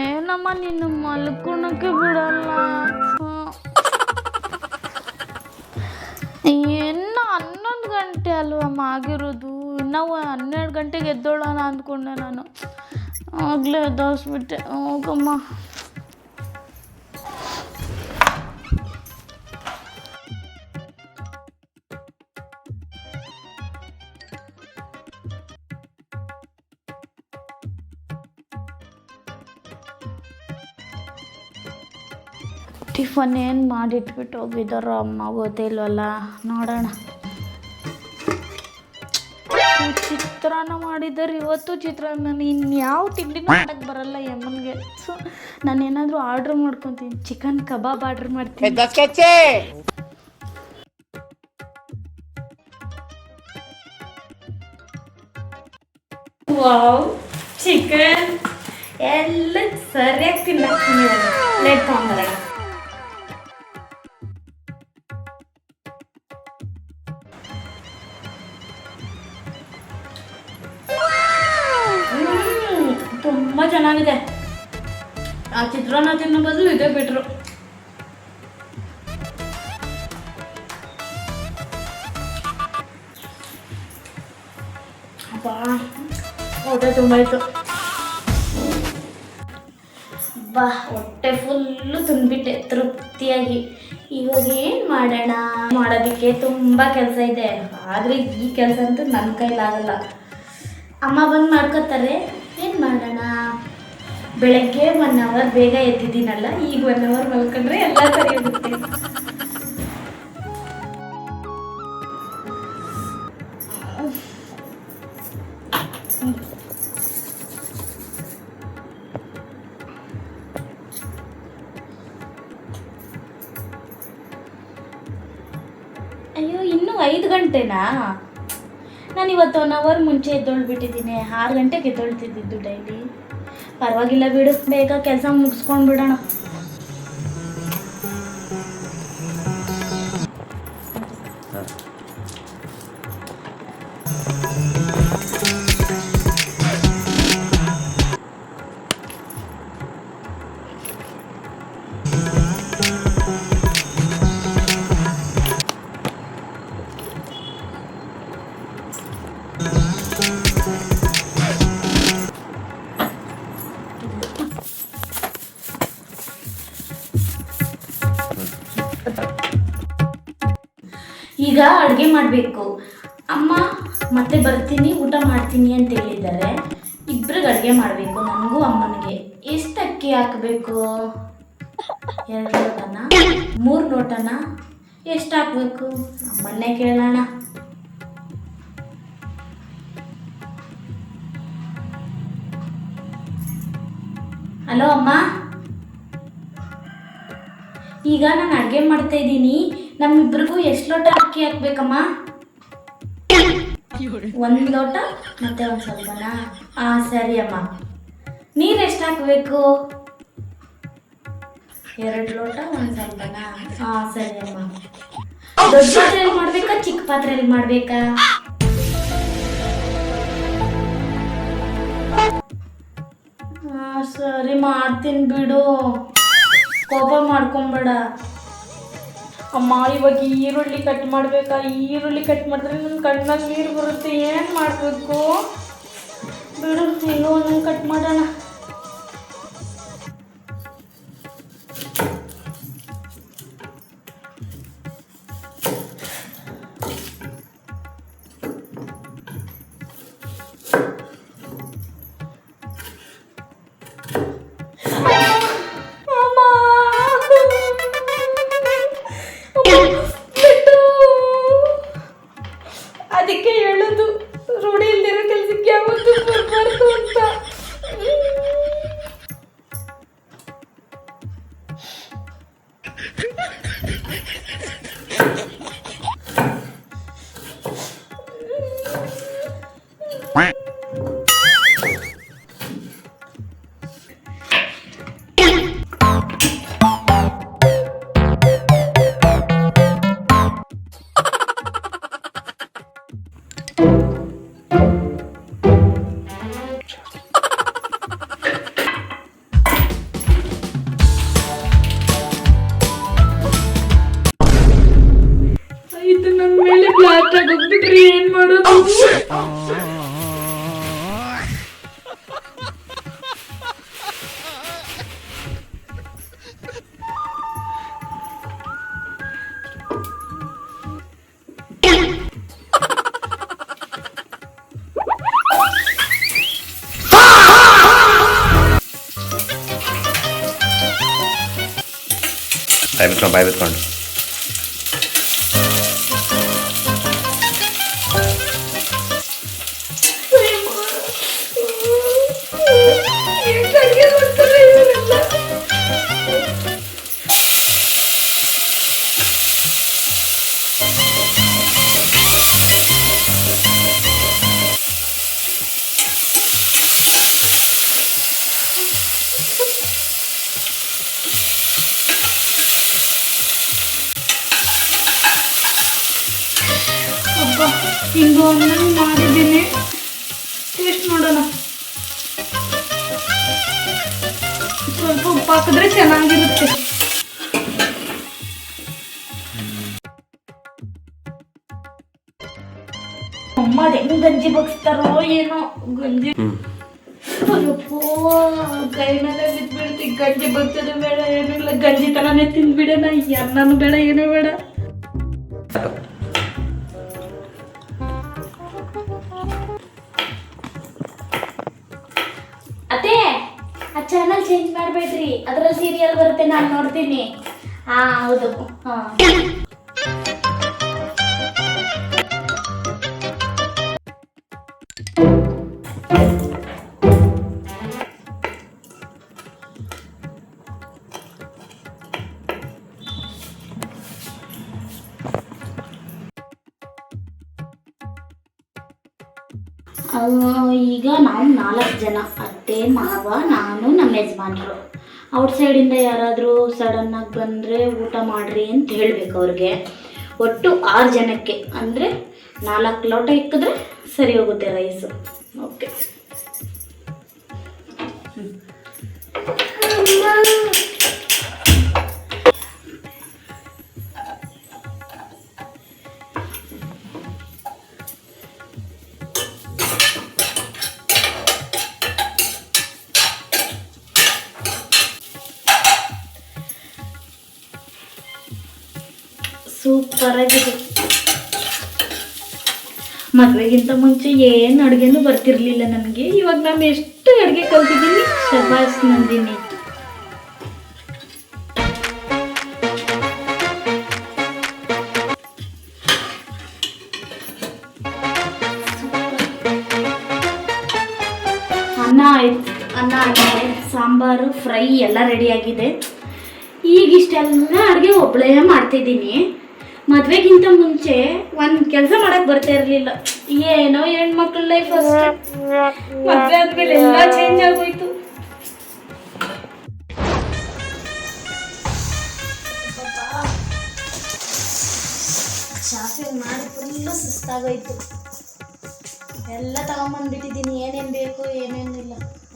ಏನಮ್ಮ ನಿನ್ನ ಮಲ್ಕೊಳಕ್ಕೆ ಬಿಡಲ್ಲ. ಇನ್ನು 11 ಗಂಟೆ ಅಲ್ವಮ್ಮ ಆಗಿರೋದು. ನಾವು 12 ಗಂಟೆಗೆ ಎದ್ದೋಳೋಣ ಅಂದ್ಕೊಂಡೆ ನಾನು. ಆಗಲೇ ಎದ್ದೋಸ್ಬಿಟ್ಟೆ. ಹೋಗಮ್ಮ. ಟಿಫನ್ ಏನು ಮಾಡಿಟ್ಬಿಟ್ಟು ಹೋಗಿದ್ದಾರೋ ಅಮ್ಮ, ಗೊತ್ತಿಲ್ವಲ್ಲ. ನೋಡೋಣ. ಚಿತ್ರಾನ್ನ ಮಾಡಿದ್ದಾರೆ ಇವತ್ತು. ಚಿತ್ರಾನ್ನ ಇನ್ಯಾವ ತಿಂಡಿನೂ ಮಾಡಕ್ಕೆ ಬರಲ್ಲ ಯಮ್ಮನಿಗೆ. ಸೊ ನಾನೇನಾದರೂ ಆರ್ಡ್ರ್ ಮಾಡ್ಕೊತೀನಿ. ಚಿಕನ್ ಕಬಾಬ್ ಆರ್ಡ್ರ್ ಮಾಡ್ತೀನಿ. ವಾವ್, ಚಿಕನ್ ಎಲ್ಲ ಸರಿಯಾಗಿ ತಿನ್ನಕ್ತೀನಿ. ಲೇಟ್ ತೊಗೊಂಬರೋಣ. ತುಂಬ ಚೆನ್ನಾಗಿದೆ. ಆ ಚಿತ್ರಾನ್ನ ತಿನ್ನೋ ಬದಲು ಇದೇ ಬಿಟ್ರು. ಅಬ್ಬಾ, ಹೊಟ್ಟೆ ತುಂಬ ಇತ್ತು. ಬಾ, ಹೊಟ್ಟೆ ಫುಲ್ಲು ತಿಂದ್ಬಿಟ್ಟೆ ತೃಪ್ತಿಯಾಗಿ. ಇವಾಗ ಏನು ಮಾಡೋಣ? ಮಾಡೋದಕ್ಕೆ ತುಂಬ ಕೆಲಸ ಇದೆ. ಆದರೆ ಈ ಕೆಲಸ ಅಂತೂ ನನ್ನ ಕೈಲಾಗಲ್ಲ. ಅಮ್ಮ ಬಂದು ಮಾಡ್ಕೋತಾರೆ. ಏನು ಮಾಡೋಣ? ಬೆಳಗ್ಗೆ 1 ಅವರ್ ಬೇಗ ಎದ್ದಿದ್ದೀನಲ್ಲ, ಈಗ 1 ಅವರ್ ಮಲ್ಕೊಂಡ್ರೆ ಎಲ್ಲ ಸರಿ ಹೋಗುತ್ತೆ. ಅಯ್ಯೋ, ಇನ್ನೂ 5 ಗಂಟೆನಾ? ನಾನು ಇವತ್ತು 1 ಅವರ್ ಮುಂಚೆ ಎದ್ದೊಳ್ಬಿಟ್ಟಿದ್ದೀನಿ. 6 ಗಂಟೆಗೆ ಎದ್ದೊಳ್ತಿದ್ದಿದ್ದು ಡೈಲಿ. ಪರವಾಗಿಲ್ಲ ಬಿಡು, ಬೇಗ ಕೆಲಸ ಮುಗಿಸ್ಕೊಂಡು ಬಿಡೋಣ. ಈಗ ಅಡುಗೆ ಮಾಡಬೇಕು. ಅಮ್ಮ ಮತ್ತೆ ಬರ್ತೀನಿ, ಊಟ ಮಾಡ್ತೀನಿ ಅಂತ ಹೇಳಿದ್ದಾರೆ. ಇಬ್ಬರಿಗೆ ಅಡುಗೆ ಮಾಡಬೇಕು, ನನಗೂ ಅಮ್ಮನಿಗೆ. ಎಷ್ಟು ಅಕ್ಕಿ ಹಾಕಬೇಕು? 2 ಲೋಟನ 3 ಲೋಟನ? ಎಷ್ಟು ಹಾಕಬೇಕು? ಅಮ್ಮನ್ನೇ ಕೇಳೋಣ. ಹಲೋ ಅಮ್ಮ, ಈಗ ನಾನು ಅಡುಗೆ ಮಾಡ್ತಾ ಇದ್ದೀನಿ. ನಮ್ಮಿಬ್ರಿಗೂ ಎಷ್ಟು ಲೋಟ ಅಕ್ಕಿ ಹಾಕ್ಬೇಕಮ್ಮ? 1 ಲೋಟ ಮತ್ತೆ ಒಂದು ಸ್ವಲ್ಪನಾ? ಸರಿ ಅಮ್ಮ. ನೀರು ಎಷ್ಟು ಹಾಕಬೇಕು? 2 ಲೋಟ ಒಂದು ಸ್ವಲ್ಪನಾ? ಸರಿ ಅಮ್ಮ. ದೊಡ್ಡ ಪಾತ್ರೆಯಲ್ಲಿ ಮಾಡಬೇಕಾ, ಚಿಕ್ಕ ಪಾತ್ರೆಯಲ್ಲಿ ಮಾಡಬೇಕಾ? ಸರಿ, ಮಾಡ್ತೀನಿ ಬಿಡು, ಕೋಪ ಮಾಡ್ಕೊಂಬೇಡ. ಅಮ್ಮ, ಇವಾಗ ಈರುಳ್ಳಿ ಕಟ್ ಮಾಡಬೇಕಾ? ಈರುಳ್ಳಿ ಕಟ್ ಮಾಡಿದ್ರೆ ನನ್ನ ಕಣ್ಣಲ್ಲಿ ನೀರು ಬರುತ್ತೆ. ಏನು ಮಾಡಬೇಕು? ಬಿಡು, ಹೆಂಗೋ ಒಂದೊಂದು ಕಟ್ ಮಾಡೋಣ. ಅದಕ್ಕೆ ಹೇಳೋದು, ರೂಢಿ ಇಲ್ದಿರೋ ಕೆಲಸಕ್ಕೆ ಯಾವತ್ತೂ ಬರಬಾರ್ದು ಅಂತ. ಏನ್ ಮಾಡೋದು? ಬಾಯ್ ಬಿತ್ಕೊಂಡು ಹಿಂಗು ಮಾಡಿದ್ದೀನಿ. ಟೇಸ್ಟ್ ಮಾಡೋಣ. ಸ್ವಲ್ಪ ಉಪ್ಪು ಹಾಕಿದ್ರೆ ಚೆನ್ನಾಗಿರುತ್ತೆ. ಅಮ್ಮ ಹೆಂಗ್ ಗಂಜಿ ಬಗ್ಸ್ತಾರೋ ಏನೋ ಗಂಜಿ. ಅಯ್ಯಪ್ಪೋ ಕೈನಲ್ಲೇ ಬಿದ್ಬಿಡ್ತಿ. ಗಂಜಿ ಬಗ್ಸೋದು ಬೇಡ ಏನಿಲ್ಲ, ಗಂಜಿ ತರನೇ ತಿಂದ್ಬಿಡೋಣ. ಅನ್ನನೂ ಬೇಡ ಏನೂ ಬೇಡ. ಅದೇ ಆ ಚಾನಲ್ ಚೇಂಜ್ ಮಾಡಬೇಡ್ರಿ, ಅದ್ರಲ್ಲಿ ಸೀರಿಯಲ್ ಬರುತ್ತೆ, ನಾನು ನೋಡ್ತೀನಿ. ಹಾ ಹೌದು. ಹಾ ಈಗ ನಾವು 4 ಜನ, ಅತ್ತೆ ಮಾವ ನಾನು ನಮ್ಮ ಯಜಮಾನ್ರು. ಔಟ್ಸೈಡಿಂದ ಯಾರಾದರೂ ಸಡನ್ನಾಗಿ ಬಂದರೆ ಊಟ ಮಾಡಿರಿ ಅಂತ ಹೇಳಬೇಕು ಅವ್ರಿಗೆ. ಒಟ್ಟು 6 ಜನಕ್ಕೆ ಅಂದರೆ 4 ಲೋಟ ಇಕ್ಕಿದ್ರೆ ಸರಿ ಹೋಗುತ್ತೆ ರೈಸು. ಓಕೆ. ಸೂಪರ್ ಆಗಿದೆ. ಮದುವೆಗಿಂತ ಮುಂಚೆ ಏನು ಅಡುಗೆನೂ ಬರ್ತಿರ್ಲಿಲ್ಲ ನನಗೆ. ಇವಾಗ ನಾನು ಎಷ್ಟು ಅಡುಗೆ ಕಲ್ತಿದ್ದೀನಿ. ಶಬಾಸ್ ನಂದಿನಿ. ಅನ್ನ ಆಗಿದೆ, ಸಾಂಬಾರು, ಫ್ರೈ ಎಲ್ಲ ರೆಡಿಯಾಗಿದೆ. ಈಗ ಇಷ್ಟೆಲ್ಲ ಅಡುಗೆ ಒಬ್ಬಳೇ ಮಾಡ್ತಿದ್ದೀನಿ. ಮದುವೆಗಿಂತ ಮುಂಚೆ ಒಂದು ಕೆಲಸ ಮಾಡಕ್ಕೆ ಬರ್ತಾ ಇರಲಿಲ್ಲ. ಏನೋ ಹೆಣ್ಮಕ್ಳ ಲೈಫ್ ಅಷ್ಟೇ. ಮದುವೆ ಆದ್ಮೇಲೆ ಎಲ್ಲ ಚೇಂಜ್ ಆಗೋಯ್ತು. ಶಾಪಿಂಗ್ ಮಾಡಿ ಫುಲ್ಲು ಸುಸ್ತಾಗೋಯ್ತು. ಎಲ್ಲ ತಗೊಂಬಂದ್ಬಿಟ್ಟಿದ್ದೀನಿ, ಏನೇನು ಬೇಕು ಏನೇನಿಲ್ಲ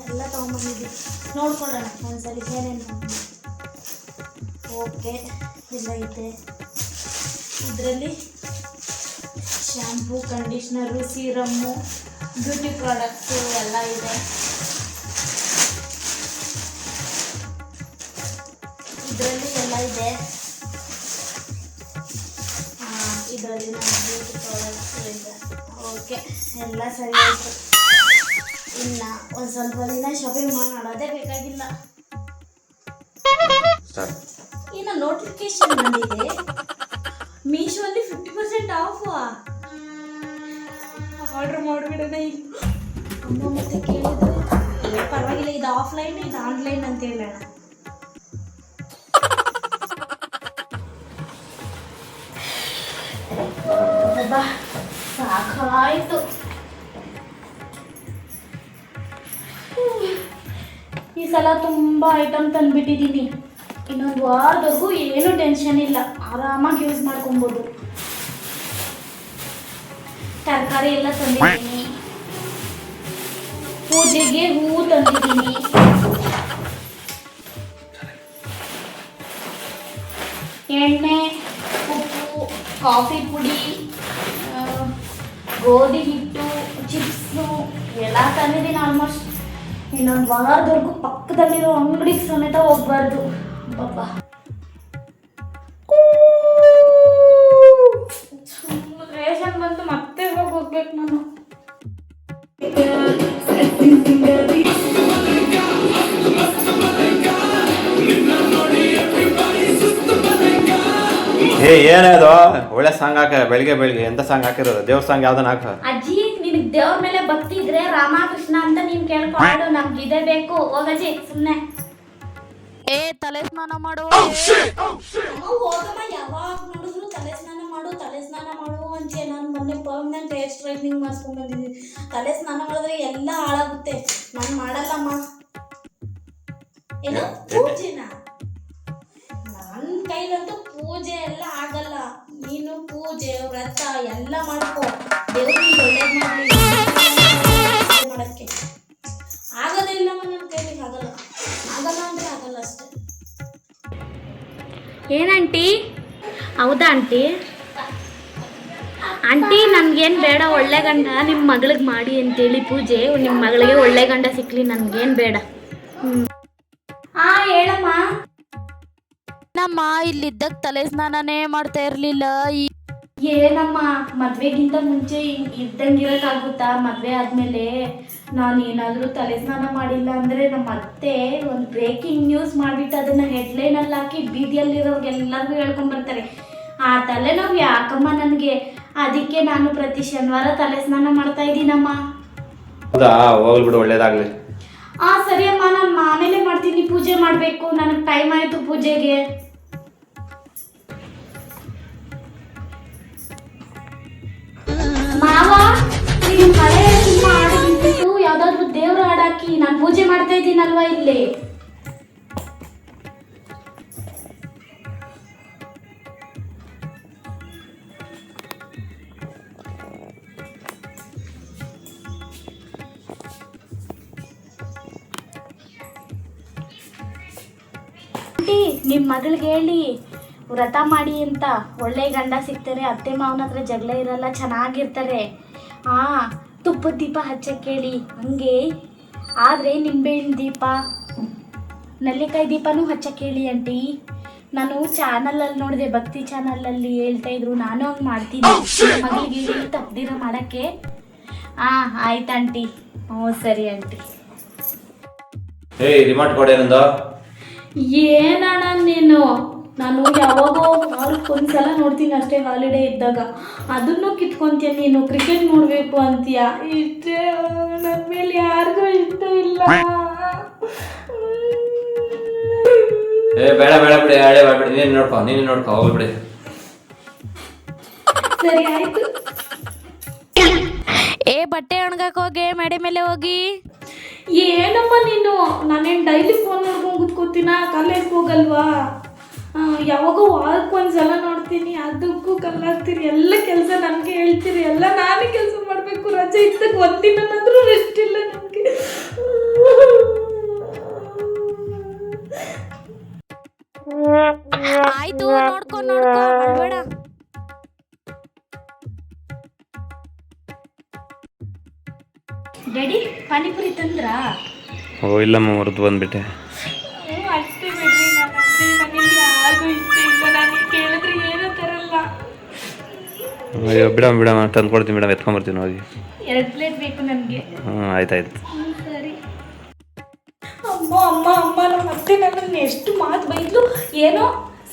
ಎಲ್ಲ ತಗೊಂಬಂದಿದ್ದೀನಿ. ನೋಡ್ಕೊಳ್ಳೋಣ ಒಂದ್ಸಲಿ ಏನೇನು. ಓಕೆ, ಎಲ್ಲ ಇದೆ. ಇದರಲ್ಲಿ ಶ್ಯಾಂಪು, ಕಂಡೀಷ್ನರು, ಸೀರಮ್ಮು, ಬ್ಯೂಟಿ ಪ್ರಾಡಕ್ಟ್ಸು ಎಲ್ಲ ಇದೆ. ಇದರಲ್ಲಿ ಎಲ್ಲ ಇದೆ. ಇದರಲ್ಲಿ ನಮ್ಮ ಬ್ಯೂಟಿ ಪ್ರಾಡಕ್ಟ್ಸು ಇದೆ. ಓಕೆ, ಎಲ್ಲ ಸರಿ ಆಯಿತು. ಇನ್ನು ಒಂದು ಸ್ವಲ್ಪ ದಿನ ಶಾಪಿಂಗ್ ಮಾಡೋದೇ ಬೇಕಾಗಿಲ್ಲ. ಇನ್ನು ನೋಟಿಫಿಕೇಶನ್ ಬಂದಿದೆ ಮೀಶೋಲ್ಲಿ 50% ಆಫ್. ಆರ್ಡ್ರ್ ಮಾಡಿಬಿಡೋಣ. ಇಲ್ಲ ಅಮ್ಮ ಮತ್ತೆ ಕೇಳಿದ್ರೆ ಪರವಾಗಿಲ್ಲ, ಇದು ಆಫ್ಲೈನ್ ಇದು ಆನ್ಲೈನ್ ಅಂತ ಹೇಳೋಣ. ಸಾಕಾಯ್ತು. ಈ ಸಲ ತುಂಬ ಐಟಮ್ ತಂದುಬಿಟ್ಟಿದ್ದೀನಿ. ಇನ್ನೊಂದು ವಾರದವರೆಗೂ ಏನೂ ಟೆನ್ಷನ್ ಇಲ್ಲ, ಆರಾಮಾಗಿ ಯೂಸ್ ಮಾಡ್ಕೊಬೋದು. ತರಕಾರಿ ಎಲ್ಲ ತಂದಿದ್ದೀನಿ. ಪೂಜೆಗೆ ಹೂವು ತಂದಿದ್ದೀನಿ. ಎಣ್ಣೆ, ಉಪ್ಪು, ಕಾಫಿ ಪುಡಿ, ಗೋಧಿ ಹಿಟ್ಟು, ಚಿಪ್ಸು ಎಲ್ಲ ತಂದಿದ್ದೀನಿ ಆಲ್ಮೋಸ್ಟ್. ಇನ್ನೊಂದು ವಾರದವರೆಗೂ ಪಕ್ಕದಲ್ಲಿರೋ ಅಂಗಡಿಗೆ ಸಮೇತ ಹೋಗ್ಬಾರ್ದು. ಪಾಪ ರೇಷನ್ ಬಂತು, ಮತ್ತೆ ಹೋಗ್ಬೇಕು ನಾನು. ಏನದು ಒಳ್ಳೆ ಸಾಂಗ್ ಹಾಕ. ಬೆಳಿಗ್ಗೆ ಎಂತ ಸಾಂಗ್ ಹಾಕಿರೋದು? ದೇವ್ರ ಸಾಂಗ್ ಯಾವ್ದನ್ನ ಹಾಕ. ಅಜ್ಜಿ, ನಿನಗೆ ದೇವ್ರ ಮೇಲೆ ಭಕ್ತಿ ಇದ್ರೆ ರಾಮಕೃಷ್ಣ ಅಂತ ನೀನ್ ಕೇಳ್ಕೊಂಡು ನಮ್ಗೆ ಇದೇ ಬೇಕು. ಹೋಗಜ್ಜಿ ಸುಮ್ನೆ. ತಲೆ ಸ್ನಾನ ಮಾಡು. ಹೋಗಮ್ಮ, ಯಾವಾಗ ನೋಡಿದ್ರು ತಲೆ ಸ್ನಾನ ಮಾಡು ಅಂಚೆ. ನಾನು ಮೊನ್ನೆ ಪರ್ಮನೆಂಟ್ ಹೇರ್ ಸ್ಟ್ರೈಟ್ನಿಂಗ್ ಮಾಡಿಸ್ಕೊಂಡ್ ಬಂದಿದ್ದೀನಿ. ತಲೆ ಸ್ನಾನ ಮಾಡಿದ್ರೆ ಎಲ್ಲ ಹಾಳಾಗುತ್ತೆ. ನಾನು ಮಾಡಲ್ಲಮ್ಮ. ಏನೋ ಪೂಜೆನ? ನನ್ನ ಕೈಲಂತೂ ಪೂಜೆ ಎಲ್ಲ ಆಗಲ್ಲ. ನೀನು ಪೂಜೆ ವ್ರತ ಎಲ್ಲ ಮಾಡ್ಕೋ. ದೇವ್ರಿಗೆ ಒಳ್ಳೇದು ಮಾಡಲಿ. ಮಾಡಕ್ಕೆ ಆಗೋದಿಲ್ಲಮ್ಮ, ನನ್ನ ಕೈಲಿಗೆ ಆಗಲ್ಲ ಅಂದ್ರೆ ಆಗಲ್ಲ ಅಷ್ಟೆ. ಏನಂಟಿ? ಹೌದಾ ಆಂಟಿ? ಆಂಟಿ, ನನಗೇನು ಬೇಡ ಒಳ್ಳೆ ಗಂಡ. ನಿಮ್ಮ ಮಗಳಿಗೆ ಮಾಡಿ ಅಂತೇಳಿ ಪೂಜೆ. ನಿಮ್ಮ ಮಗಳಿಗೆ ಒಳ್ಳೆ ಗಂಡ ಸಿಕ್ಕಲಿ, ನನಗೇನು ಬೇಡ. ಹೇಳಮ್ಮ. ನಮ್ಮ ಇಲ್ಲಿದ್ದಾಗ ತಲೆ ಸ್ನಾನನೇ ಮಾಡ್ತಾ ಇರ್ಲಿಲ್ಲ. ಏನಮ್ಮ, ಮದ್ವೆಗಿಂತ ಮುಂಚೆ ಇದ್ದಂಗಿರೋಕ್ಕಾಗುತ್ತಾ? ಮದ್ವೆ ಆದ್ಮೇಲೆ ನಾನು ಏನಾದರೂ ತಲೆ ಸ್ನಾನ ಮಾಡಿಲ್ಲ ಅಂದರೆ ನಮ್ಮ ಅತ್ತೆ ಒಂದು ಬ್ರೇಕಿಂಗ್ ನ್ಯೂಸ್ ಮಾಡಿಬಿಟ್ಟು ಅದನ್ನು ಹೆಡ್ಲೈನಲ್ಲಿ ಹಾಕಿ ಬೀದಿಯಲ್ಲಿರೋರ್ಗೆಲ್ಲರಿಗೂ ಹೇಳ್ಕೊಂಬರ್ತಾರೆ. ಆ ತಲೆನೋವು ಯಾಕಮ್ಮ ನನಗೆ. ಅದಕ್ಕೆ ನಾನು ಪ್ರತಿ ಶನಿವಾರ ತಲೆ ಸ್ನಾನ ಮಾಡ್ತಾ ಇದ್ದೀನಮ್ಮ. ಹೌದಾ? ಹೋಗ್ಲಿ ಬಿಡು, ಒಳ್ಳೇದಾಗ್ಲಿ. ಸರಿ ಅಮ್ಮ, ನಾನು ಆಮೇಲೆ ಮಾಡ್ತೀನಿ. ಪೂಜೆ ಮಾಡಬೇಕು, ನನಗೆ ಟೈಮ್ ಆಯಿತು ಪೂಜೆಗೆ. ಮಾವ, ನೀವು ಹಳೆ ಸಿನಿಮಾ ಹಾಡು ಬಿಟ್ಬಿಟ್ಟು ಯಾವುದಾದ್ರೂ ದೇವ್ರ ಹಾಡಾಕಿ. ನಾನು ಪೂಜೆ ಮಾಡ್ತಾ ಇದ್ದೀನಲ್ವಾ ಇಲ್ಲಿ. ನಿಮ್ಮ ಮಗಳಿಗೆ ಹೇಳಿ ವ್ರತ ಮಾಡಿ ಅಂತ. ಒಳ್ಳೆ ಗಂಡ ಸಿಗ್ತಾರೆ, ಅತ್ತೆ ಮಾವನ ಹತ್ರ ಜಗಳ ಇರಲ್ಲ, ಚೆನ್ನಾಗಿರ್ತಾರೆ. ತುಪ್ಪದ ದೀಪ ಹಚ್ಚಕ್ಕೆ ಹೇಳಿ. ಹಂಗೆ ಆದರೆ ನಿಂಬೆಹಣ್ಣು ದೀಪ, ನಲ್ಲಿಕಾಯಿ ದೀಪನೂ ಹಚ್ಚಕ್ಕೆ ಹೇಳಿ ಆಂಟಿ. ನಾನು ಚಾನಲಲ್ಲಿ ನೋಡಿದೆ, ಭಕ್ತಿ ಚಾನಲಲ್ಲಿ ಹೇಳ್ತಾಯಿದ್ರು. ನಾನು ಹಂಗೆ ಮಾಡ್ತೀನಿ. ಮಗಳಿಗೆ ಹೇಳಿ ತಪ್ಪದಿರ ಮಾಡೋಕ್ಕೆ. ಆಯ್ತು ಆಂಟಿ. ಸರಿ ಆಂಟಿ. ರಿಮೋಟ್ ಕೊಡೇನಂದ? ಏನಣ್ಣ ನೀನು? ನಾನು ಯಾವಾಗೋ ವಾರಕ್ಕೊಂದ್ಸಲ ನೋಡ್ತೀನಿ ಅಷ್ಟೇ, ಹಾಲಿಡೇ ಇದ್ದಾಗ. ಅದನ್ನು ಕಿತ್ಕೊಂತೀಯ ನೀನು. ಕ್ರಿಕೆಟ್ ನೋಡಬೇಕು ಅಂತೀಯ. ಇಷ್ಟೇ, ನನ್ನ ಮೇಲೆ ಯಾರಿಗೂ ಇಷ್ಟ ಇಲ್ಲ. ಬೇಡ ಬಿಡಿ, ಹಳೆ ಮಾಡ್ಬಿಡಿ. ನೀನು ನೋಡ್ಕೊ ಹೋಗ್ಬಿಡಿ. ಸರಿ ಆಯ್ತು. ಬಟ್ಟೆ ಒಣಗಕ್ಕೆ ಹೋಗಿ ಮೇಡೆ ಮೇಲೆ ಹೋಗಿ. ಏನಮ್ಮ ನೀನು? ನಾನೇನು ಡೈಲಿ ಫೋನ್ ನೋಡ್ಕೊಂಡು ಕೂತ್ಕೋತೀನ? ಕಾಲೇಜ್ಗೆ ಹೋಗಲ್ವಾ? ಯಾವಾಗೋ ವಾರಕ್ಕೊಂದ್ಸಲ ನೋಡ್ತೀನಿ, ಅದಕ್ಕೂ ಕಲ್ಲಾಗ್ತೀರಿ. ಎಲ್ಲ ಕೆಲಸ ನನಗೆ ಹೇಳ್ತೀರಿ. ಎಲ್ಲ ನಾನೇ ಕೆಲಸ ಮಾಡಬೇಕು. ರಜೆ ಇದ್ದಾಗ ಒಂದಿನಾದ್ರೂ ರೆಸ್ಟ್ ಇಲ್ಲ ನನಗೆ. ಆಯ್ತು, ನೋಡ್ಕೊ ಅಳ್ಬೇಡ. ಡ್ಯಾಡಿ, ಪಾನಿಪುರಿ ತಂದ್ರಾ? ಇಲ್ಲಮ್ಮ, ಹೊರತು ಬಂದ್ಬಿಟ್ಟೆ. ಅಷ್ಟೇ ಬಿಡ್ರಿ. ನನಗೆ ಯಾರಿಗೂ ಇಷ್ಟ ಇಲ್ಲ. ನಾನು ಕೇಳಿದ್ರೆ ಏನೋ ತರಲ್ಲ. ಅಯ್ಯೋ ಬಿಡಮ್ಮ, ತಂದು ಕೊಡ್ತೀನಿ ಮೇಡಮ್, ಎತ್ಕೊಂಬರ್ತೀನಿ ಹೋಗಿ. 2 ಪ್ಲೇಟ್ ಬೇಕು ನನಗೆ. ಆಯ್ತಾಯ್ತು. ಸರಿ. ಅಮ್ಮ ನಮ್ಮ ಅತ್ತೆ ನನ್ನನ್ನು ಎಷ್ಟು ಮಾತು ಬೈದ್ಲು. ಏನೋ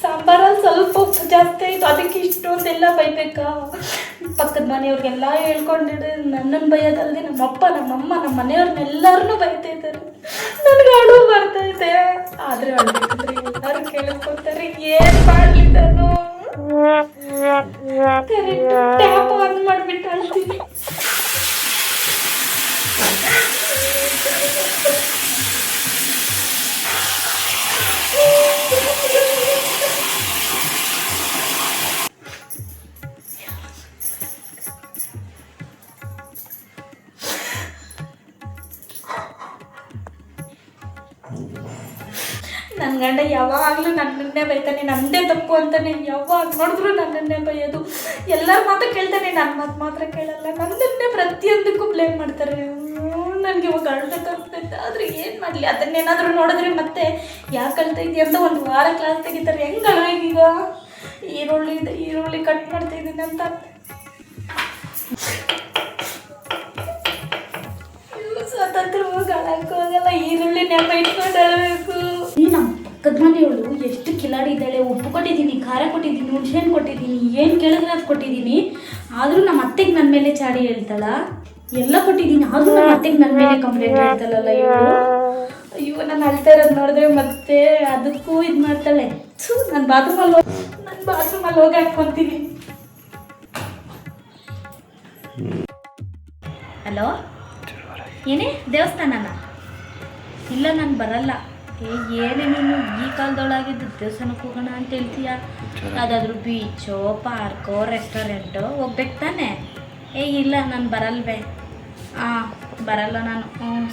ಸಾಂಬಾರಲ್ಲಿ ಸ್ವಲ್ಪ ಉಪ್ಪು ಜಾಸ್ತಿ ಆಯಿತು, ಅದಕ್ಕೆ ಇಷ್ಟೊಂದೆಲ್ಲ ಬೈಬೇಕಾ? ಪಕ್ಕದ ಮನೆಯವ್ರಿಗೆಲ್ಲ ಹೇಳ್ಕೊಂಡಿಡು. ನನ್ನನ್ನು ಬೈಯೋದಲ್ಲದೆ ನಮ್ಮಪ್ಪ, ನಮ್ಮಮ್ಮ, ನಮ್ಮ ಮನೆಯವ್ರನ್ನೆಲ್ಲರನ್ನೂ ಬೈತಾ ಇದ್ದಾರೆ. ನನಗೆ ಅಳು ಬರ್ತೈತೆ. ಆದರೆ ಅಳ್ಬೇಕಂದ್ರೆ ಎಲ್ಲರೂ ಕೇಳಿಸ್ಕೊತಾರೆ. ಏನು ಮಾಡಲಿ ನಾನು? ಟ್ಯಾಪ್ ಆನ್ ಮಾಡಿಬಿಟ್ಟು ಅಳ್ತೀನಿ. ನನ್ನ ಗಂಡ ಯಾವಾಗಲೂ ನನ್ನನ್ನೇ ಬೈತಾನೆ, ನನ್ನದೇ ತಪ್ಪು ಅಂತಾನೆ. ಯಾವಾಗ ನೋಡಿದ್ರು ನನ್ನನ್ನೇ ಬೈಯೋದು. ಎಲ್ಲರ ಮಾತು ಕೇಳ್ತಾನೆ, ನನ್ನ ಮಾತು ಮಾತ್ರ ಕೇಳಲ್ಲ. ನನ್ನನ್ನೇ ಪ್ರತಿಯೊಂದಕ್ಕೂ ಬ್ಲೇಮ್ ಮಾಡ್ತಾರೆ. ನನಗೆ ಇವಾಗ ಅಳ್ತ ತರ್ತೈತೆ. ಆದರೆ ಏನು ಮಾಡಲಿ, ಅದನ್ನೇನಾದರೂ ನೋಡಿದ್ರೆ ಮತ್ತೆ ಯಾಕೆ ಅಳ್ತಾ ಇದೆಯಾ ಅಂತ ಒಂದು ವಾರ ಕ್ಲಾಸ್ ತೆಗಿತಾರೆ. ಹೆಂಗೆ ಅಳ್ಬೇಕೀಗ? ಈರುಳ್ಳಿ ಕಟ್ ಮಾಡ್ತಾ ಇದ್ದೀನಿ ಅಂತ ಸ್ವತಂತ್ರವಾಗಿ ಅಳಕ್ಕೆ ಹೋಗಲ್ಲ. ಈರುಳ್ಳಿ ನೆಪ ಇಟ್ಕೊಂಡು ಅಳಬೇಕು. ನಮ್ಮ ಪಕ್ಕದ ಮನೆಯವಳು ಎಷ್ಟು ಕಿಲಾಡಿ ಇದ್ದಾಳೆ. ಉಪ್ಪು ಕೊಟ್ಟಿದ್ದೀನಿ, ಖಾರ ಕೊಟ್ಟಿದ್ದೀನಿ, ಹುಣಸೆಹಣ್ಣು ಕೊಟ್ಟಿದ್ದೀನಿ, ಏನು ಕೇಳಿದ್ರೆ ಅದು ಕೊಟ್ಟಿದ್ದೀನಿ. ಆದರೂ ನಮ್ಮ ಅತ್ತೆಗೆ ನನ್ನ ಮೇಲೆ ಚಾಡಿ ಹೇಳ್ತಾಳ. ಎಲ್ಲ ಕೊಟ್ಟಿದ್ದೀನಿ, ಆದರೂ ನಮ್ಮ ಅತ್ತೆಗೆ ನನ್ನ ಮೇಲೆ ಕಂಪ್ಲೇಂಟ್ ಹೇಳ್ತಾಳಲ್ಲ ಇವಳು. ಅಯ್ಯೋ, ನಾನು ಅಳ್ತಾ ಇರೋದು ನೋಡಿದ್ರೆ ಮತ್ತೆ ಅದಕ್ಕೂ ಇದು ಮಾಡ್ತಾಳೆ. ನಾನು ಬಾತ್ರೂಮಲ್ಲಿ ಹೋಗಿ ಹಾಕ್ಕೊಂತೀನಿ. ಹಲೋ, ಏನೇ ದೇವಸ್ಥಾನನ? ಇಲ್ಲ, ನಾನು ಬರಲ್ಲ. ಏನೇ ನೀನು ಈ ಕಾಲದೊಳಗಿದ್ದು ದೇವಸ್ಥಾನಕ್ಕೆ ಹೋಗೋಣ ಅಂತ ಹೇಳ್ತೀಯ? ಯಾವುದಾದ್ರೂ ಬೀಚೋ, ಪಾರ್ಕೋ, ರೆಸ್ಟೋರೆಂಟೋ ಹೋಗ್ಬೇಕು ತಾನೆ? ಇಲ್ಲ, ನಾನು ಬರಲ್ವೇ? ಬರಲ್ಲ ನಾನು.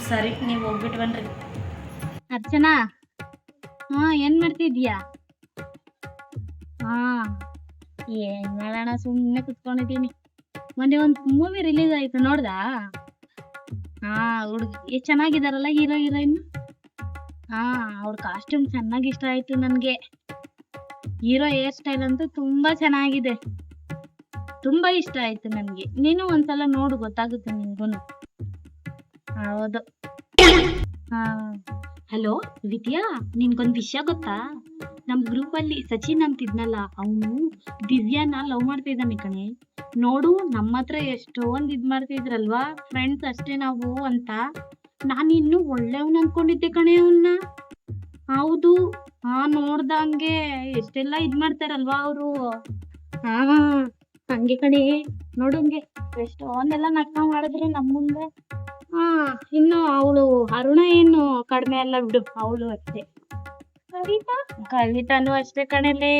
ಸರಿ, ನೀವು ಹೋಗ್ಬಿಟ್ಟು ಬನ್ನಿರಿ. ಅರ್ಚನಾ, ಏನು ಮಾಡ್ತಿದ್ಯಾ? ಏನು ಮಾಡೋಣ, ಸುಮ್ಮನೆ ಕುತ್ಕೊಂಡಿದ್ದೀನಿ. ಮೊನ್ನೆ ಒಂದು ಮೂವಿ ರಿಲೀಸ್ ಆಯಿತು, ನೋಡ್ದಾ? ಹುಡುಗಿ ಎಷ್ಟು ಚೆನ್ನಾಗಿದಾರಲ್ಲ ಹೀರೋ ಹೀರೋಯಿನ್. ಅವ್ರ ಕಾಸ್ಟ್ಯೂಮ್ ಚೆನ್ನಾಗಿ ಇಷ್ಟ ಆಯಿತು ನನಗೆ. ಹೀರೋ ಹೇರ್ ಸ್ಟೈಲ್ ಅಂತೂ ತುಂಬ ಚೆನ್ನಾಗಿದೆ, ತುಂಬ ಇಷ್ಟ ಆಯಿತು ನನಗೆ. ನೀನು ಒಂದ್ಸಲ ನೋಡು, ಗೊತ್ತಾಗುತ್ತೆ ನಿನ್ಗೂ. ಹೌದು. ಹಲೋ ವಿದ್ಯಾ, ನಿನ್ಗೊಂದು ವಿಷಯ ಗೊತ್ತಾ? ನಮ್ಮ ಗ್ರೂಪಲ್ಲಿ ಸಚಿನ್ ಅಂತಿದ್ನಲ್ಲ, ಅವನು ದಿವ್ಯಾನ ಲವ್ ಮಾಡ್ತಾ ಇದ್ದಾನೆ ಕಣೆ. ನೋಡು, ನಮ್ಮ ಹತ್ರ ಎಷ್ಟೊಂದು ಇದು ಮಾಡ್ತಿದ್ರಲ್ವಾ ಫ್ರೆಂಡ್ಸ್ ಅಷ್ಟೇ ನಾವು ಅಂತ. ನಾನು ಇನ್ನೂ ಒಳ್ಳೆಯವನು ಅನ್ಕೊಂಡಿದ್ದೆ ಕಣೆ ಅವನ್ನ. ಹೌದು, ನೋಡ್ದಂಗೆ ಎಷ್ಟೆಲ್ಲ ಇದು ಮಾಡ್ತಾರಲ್ವಾ ಅವರು. ಹಂಗೆ ಕಣೆ, ನೋಡಂಗೆ ಎಷ್ಟೊಂದೆಲ್ಲ ನಾಟಕ ಮಾಡಿದ್ರು ನಮ್ಮ ಮುಂದೆ. ಇನ್ನು ಅವಳು ಅರುಣ ಏನು ಕಡಿಮೆ ಅಲ್ಲ ಬಿಡು, ಅವಳು ಅಷ್ಟೇ. ಕವಿತಾನು ಅಷ್ಟೇ ಕಣಲೆ,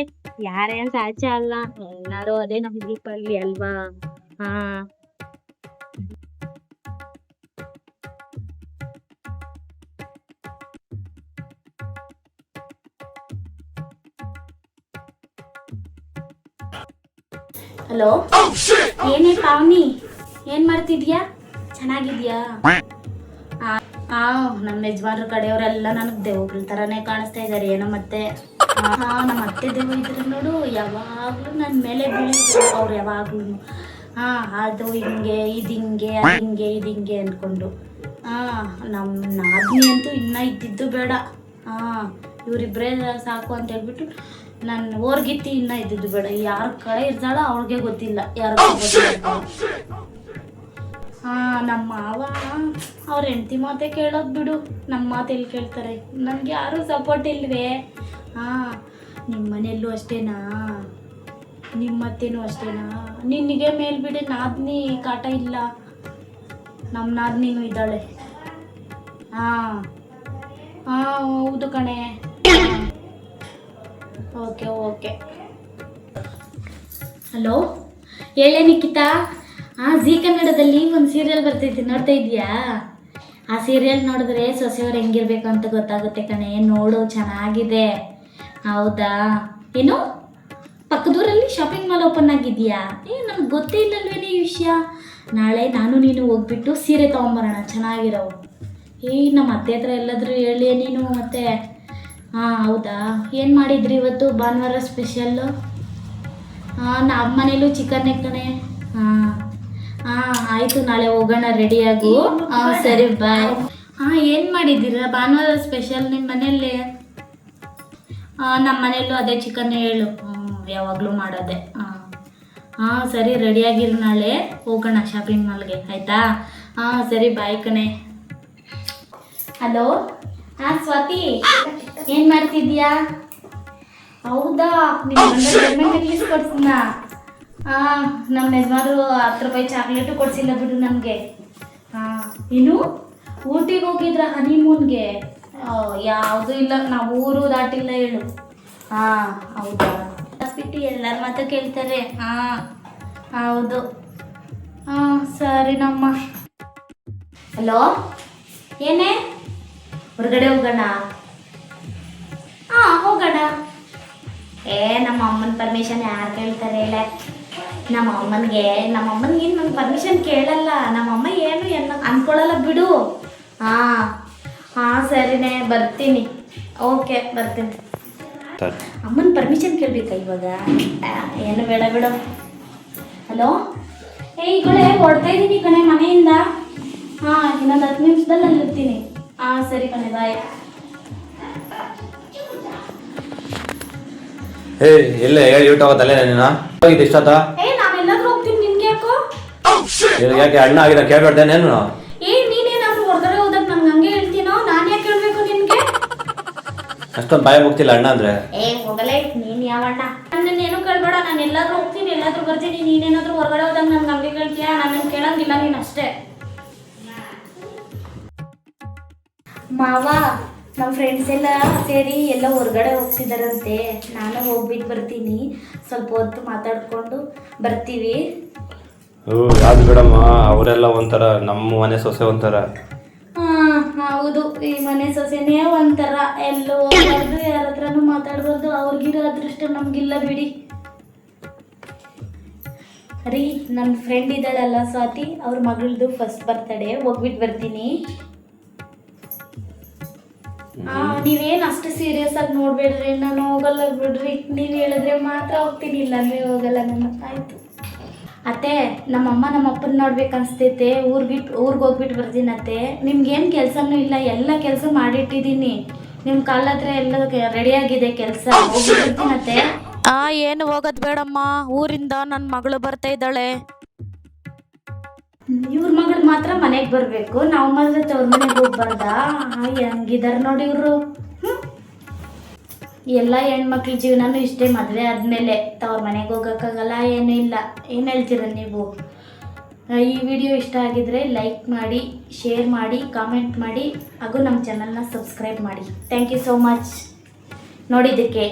ಯಾರೇನ್ ಸಾಚ ಅಲ್ಲ, ಎಲ್ಲಾರು ಅದೇ ನಮ್ ಗ್ರೂಪಲ್ಲಿ ಅಲ್ವಾ. ಹಲೋ, ಏನೇ ಪಾವನಿ, ಏನ್ ಮಾಡ್ತಿದ್ಯಾ? ಚೆನ್ನಾಗಿದ್ಯಾ? ನಮ್ಮ ಯಜಮಾನ್ರ ಕಡೆಯವರೆಲ್ಲ ನನಗೆ ದೇವ್ರ ಥರನೇ ಕಾಣಿಸ್ತಾ ಇದ್ದಾರೆ ಏನೋ. ಮತ್ತೆ ನಮ್ಮ ಅತ್ತೆ ದೇವ ಇದ್ರೆ ನೋಡು, ಯಾವಾಗಲೂ ನನ್ನ ಮೇಲೆ ಬೀಳಿದ್ರು ಅವ್ರು ಯಾವಾಗ್ಲೂ. ಅದು ಹಿಂಗೆ, ಇದು ಹಿಂಗೆ, ಅದು ಹಿಂಗೆ, ಇದು ಹಿಂಗೆ ಅಂದ್ಕೊಂಡು. ನಮ್ಮ ನಾದಿನಿ ಅಂತೂ ಇನ್ನೂ ಇದ್ದಿದ್ದು ಬೇಡ. ಇವರಿಬ್ಬರೇ ಸಾಕು ಅಂತ ಹೇಳ್ಬಿಟ್ಟು ನಾನು ಓರ್ಗಿತ್ತಿ ಇನ್ನೂ ಇದ್ದಿದ್ದು ಬೇಡ. ಯಾರ ಕಡೆ ಇರ್ತಾಳೋ ಅವ್ರಿಗೆ ಗೊತ್ತಿಲ್ಲ, ಯಾರು ಗೊತ್ತಿಲ್ಲ. ನಮ್ಮ ಮಾವ ಅವ್ರ ಹೆಂಡತಿ ಮಾತೇ ಕೇಳೋದು ಬಿಡು, ನಮ್ಮ ಮಾತು ಎಲ್ಲಿ ಕೇಳ್ತಾರೆ? ನನಗೆ ಯಾರೂ ಸಪೋರ್ಟ್ ಇಲ್ವೇ? ನಿಮ್ಮ ಮನೆಯಲ್ಲೂ ಅಷ್ಟೇನಾ? ನಿಮ್ಮ ಅತ್ತೆನೂ ಅಷ್ಟೇನಾ? ನಿನಗೆ ಮೇಲ್ಬಿಡಿ ನಾದಿನಿ ಕಾಟ ಇಲ್ಲ, ನಮ್ಮ ನಾದಿನಿನೂ ಇದ್ದಾಳೆ. ಹೌದು ಕಣೆ. ಓಕೆ. ಹಲೋ, ಹೇಳೇ ನಿಖಿತಾ. ಜೀ ಕನ್ನಡದಲ್ಲಿ ಒಂದು ಸೀರಿಯಲ್ ಬರ್ತೈತಿ, ನೋಡ್ತಾ ಇದೀಯಾ? ಆ ಸೀರಿಯಲ್ ನೋಡಿದ್ರೆ ಸೊಸೆಯವ್ರು ಹೆಂಗಿರ್ಬೇಕು ಅಂತ ಗೊತ್ತಾಗುತ್ತೆ ಕಣೆ. ನೋಡು, ಚೆನ್ನಾಗಿದೆ. ಹೌದಾ? ಏನು ಪಕ್ಕದೂರಲ್ಲಿ ಶಾಪಿಂಗ್ ಮಾಲ್ ಓಪನ್ ಆಗಿದೆಯಾ? ನನಗೆ ಗೊತ್ತೇ ಇಲ್ಲಲ್ವೇನೆ ಈ ವಿಷಯ. ನಾಳೆ ನಾನು ನೀನು ಹೋಗ್ಬಿಟ್ಟು ಸೀರೆ ತೊಗೊಂಬರೋಣ, ಚೆನ್ನಾಗಿರೋವು. ನಮ್ಮ ಅತ್ತೆ ಹತ್ರ ಎಲ್ಲಾದರೂ ಹೇಳಿ ನೀನು ಮತ್ತೆ. ಹೌದಾ? ಏನು ಮಾಡಿದ್ರಿ ಇವತ್ತು ಭಾನುವಾರ ಸ್ಪೆಷಲ್ಲು? ನಮ್ಮ ಮನೇಲೂ ಚಿಕನ್ನೇ ಕಣೆ. ಆಯಿತು, ನಾಳೆ ಹೋಗೋಣ, ರೆಡಿಯಾಗು. ಸರಿ, ಬಾಯ್. ಏನು ಮಾಡಿದ್ದೀರಾ ಭಾನುವಾರ ಸ್ಪೆಷಲ್ ನಿಮ್ಮ ಮನೇಲಿ? ನಮ್ಮ ಮನೆಯಲ್ಲೂ ಅದೇ ಚಿಕನ್ನೇ ಹೇಳು, ಯಾವಾಗಲೂ ಮಾಡೋದೆ. ಸರಿ, ರೆಡಿಯಾಗಿರು, ನಾಳೆ ಹೋಗೋಣ ಶಾಪಿಂಗ್ ಮಾಲ್ಗೆ, ಆಯಿತಾ? ಸರಿ, ಬಾಯ್ ಕಣೆ. ಹಲೋ, ಸ್ವಾತಿ, ಏನು ಮಾಡ್ತಿದ್ಯಾ? ಹೌದಾ, ನಿಮ್ಮ ಡೈಮಂಡ್ ನೆಕ್ಲೆಸ್ ಕೊಡ್ಸಿದ್ನಾ? ನಮ್ಮ ಯಜಮಾನರು 10 ರೂಪಾಯಿ ಚಾಕ್ಲೇಟು ಕೊಡಿಸಿಲ್ಲ ಬಿಡು ನನಗೆ. ಇನ್ನು ಊಟಿಗೆ ಹೋಗಿದ್ರ ಹನಿಮೂನ್ಗೆ? ಯಾವುದೂ ಇಲ್ಲ, ನಾವು ಊರು ದಾಟಿಲ್ಲ ಹೇಳು. ಹೌದಾ? ಬಿಟ್ಟು ಎಲ್ಲರ ಮಾತು ಕೇಳ್ತಾರೆ. ಹೌದು. ಸರಿ ನಮ್ಮ. ಹಲೋ, ಏನೇ ಹೊರಗಡೆ ಹೋಗೋಣ? ಹಾಂ ಹೋಗೋಣ. ನಮ್ಮ ಅಮ್ಮನ ಪರ್ಮಿಷನ್ ಯಾರು ಕೇಳ್ತಾರೆ ಹೇಳ? ನಮ್ಮ ಅಮ್ಮನಿಗೆ ಏನು ನನ್ನ ಪರ್ಮಿಷನ್ ಕೇಳಲ್ಲ. ನಮ್ಮಮ್ಮ ಏನು ಅಂದ್ಕೊಳ್ಳಲ್ಲ ಬಿಡು. ಹಾಂ ಸರಿನೇ, ಬರ್ತೀನಿ. ಓಕೆ, ಬರ್ತೀನಿ. ಅಮ್ಮನ ಪರ್ಮಿಷನ್ ಕೇಳಬೇಕಾ ಇವಾಗ? ಏನು ಬೇಡ ಬಿಡು. ಹಲೋ, ಈಗಲೇ ಹೊಡ್ತಾ ಇದ್ದೀನಿ ಕಣೆ ಮನೆಯಿಂದ. ಇನ್ನೊಂದು 10 ನಿಮಿಷದಲ್ಲಿ ಅಲ್ಲಿ ಇರ್ತೀನಿ. ಸರಿ ಕಣೆ, ಬಾಯ್. ಎಲ್ಲೇ ಹೇಳಿ ಊಟ ಹೋಗೋದಲ್ಲೇ ನೀನು ಹೋಗಿದ್ದು ಇಷ್ಟೊತ್ತ? ನಾನೆಲ್ಲಾದ್ರೂ ಹೋಗ್ತೀನಿ, ನಿನ್ಗೆ ಯಾಕೋ? ಯಾಕೆ ಅಣ್ಣ ಆಗಿರೋ ಕೇಳ್ಬೇಡ್ದೇನೇನು? ನೀನೇನಾದ್ರೂ ಹೊರಗಡೆ ಹೋದಾಗ ನನ್ಗೆ ಹಂಗೆ ಹೇಳ್ತೀನೋ? ನಾನು ಯಾಕೆ ಹೇಳ್ಬೇಕು ನಿನ್ಗೆ? ಅಷ್ಟೊಂದು ಭಯ ಹೋಗ್ತಿಲ್ಲ ಅಣ್ಣ ಅಂದ್ರೆ. ಹೋಗಲೇ, ನೀನ್ ಯಾವಣ್ಣ? ನನ್ನೇನು ಕೇಳ್ಬೇಡ. ನಾನು ಎಲ್ಲಾದ್ರೂ ಹೋಗ್ತೀನಿ, ಎಲ್ಲಾದ್ರೂ ಬರ್ತೀನಿ. ನೀನೇನಾದ್ರೂ ಹೊರಗಡೆ ಹೋದಾಗ ನನ್ಗೆ ಹಂಗೆ ಕೇಳ್ತೀಯಾ? ನಾನು ಕೇಳಂಗಿಲ್ಲ ನೀನು ಅಷ್ಟೇ. ಮಾವ, ನಮ್ಮ ಫ್ರೆಂಡ್ಸ್ ಎಲ್ಲ ಸೇರಿ ಎಲ್ಲ ಹೊರಗಡೆ ಹೋಗ್ತಿದ್ದಾರಂತೆ. ನಾನು ಹೋಗ್ಬಿಟ್ಟು ಬರ್ತೀನಿ. ಸ್ವಲ್ಪ ಹೊತ್ತು ಮಾತಾಡ್ಕೊಂಡು ಬರ್ತೀವಿ. ಯಾವ್ದು ಬಿಡಮ್ಮ, ಅವರೆಲ್ಲ ಒಂಥರ, ನಮ್ಮ ಮನೆ ಸೊಸೆ ಒಂಥರ. ಹೌದು, ಈ ಮನೆ ಸೊಸೆನೇ ಒಂಥರ. ಎಲ್ಲೋ ಹೋಗ್ಬಾರ್ದು, ಯಾರ ಹತ್ರನೂ ಮಾತಾಡ್ಬಾರ್ದು. ಅವ್ರಿಗಿರೋ ಅದೃಷ್ಟ ನಮಗಿಲ್ಲ ಬಿಡಿ. ರೀ, ನನ್ನ ಫ್ರೆಂಡ್ ಇದ್ದಾಳಲ್ಲ ಸ್ವಾತಿ, ಅವ್ರ ಮಗಳದು ಫಸ್ಟ್ ಬರ್ತಡೇ, ಹೋಗ್ಬಿಟ್ಟು ಬರ್ತೀನಿ. ನೀವೇನು ಅಷ್ಟು ಸೀರಿಯಸ್ ಆಗಿ ನೋಡ್ಬೇಡ್ರಿ. ನಾನು ಹೋಗಲ್ಲ ಬಿಡ್ರಿ. ನೀವು ಹೇಳಿದ್ರೆ ಮಾತ್ರ ಹೋಗ್ತೀನಿ, ಇಲ್ಲ ಅಂದರೆ ಹೋಗಲ್ಲ ನಾನು. ಆಯಿತು ಅತ್ತೆ, ನಮ್ಮಮ್ಮ ನಮ್ಮಪ್ಪನ ನೋಡ್ಬೇಕು ಅನಿಸ್ತೈತೆ. ಊರಿಗೆ ಹೋಗ್ಬಿಟ್ಟು ಬರ್ತೀನಿ ಅತ್ತೆ. ನಿಮ್ಗೇನು ಕೆಲಸನೂ ಇಲ್ಲ, ಎಲ್ಲ ಕೆಲಸ ಮಾಡಿಟ್ಟಿದ್ದೀನಿ. ನಿಮ್ಮ ಕಾಲ ಹತ್ರ ಎಲ್ಲ ರೆಡಿಯಾಗಿದೆ ಕೆಲಸ. ಹೋಗ್ಬಿಡ್ತೀನಿ ಅತ್ತೆ. ಏನು ಹೋಗೋದು ಬೇಡಮ್ಮ, ಊರಿಂದ ನನ್ನ ಮಗಳು ಬರ್ತಾ ಇದ್ದಾಳೆ. ಇವ್ರ ಮಗಳು ಮಾತ್ರ ಮನೆಗೆ ಬರಬೇಕು, ನಾವು ಮಾತ್ರ ತವ್ರ ಮನೆಗೆ ಹೋಗ್ಬಾರ್ದಾ? ಹೆಂಗಿದಾರೆ ನೋಡಿ ಇವರು. ಎಲ್ಲ ಹೆಣ್ಮಕ್ಳ ಜೀವನನೂ ಇಷ್ಟೇ. ಮದುವೆ ಆದಮೇಲೆ ತವ್ರ ಮನೆಗೆ ಹೋಗೋಕ್ಕಾಗಲ್ಲ, ಏನೂ ಇಲ್ಲ. ಏನು ಹೇಳ್ತೀರ ನೀವು? ಈ ವಿಡಿಯೋ ಇಷ್ಟ ಆಗಿದ್ರೆ ಲೈಕ್ ಮಾಡಿ, ಶೇರ್ ಮಾಡಿ, ಕಾಮೆಂಟ್ ಮಾಡಿ, ಹಾಗೂ ನಮ್ಮ ಚಾನಲ್ನ ಸಬ್ಸ್ಕ್ರೈಬ್ ಮಾಡಿ. ಥ್ಯಾಂಕ್ ಯು ಸೋ ಮಚ್ ನೋಡಿದ್ದಕ್ಕೆ.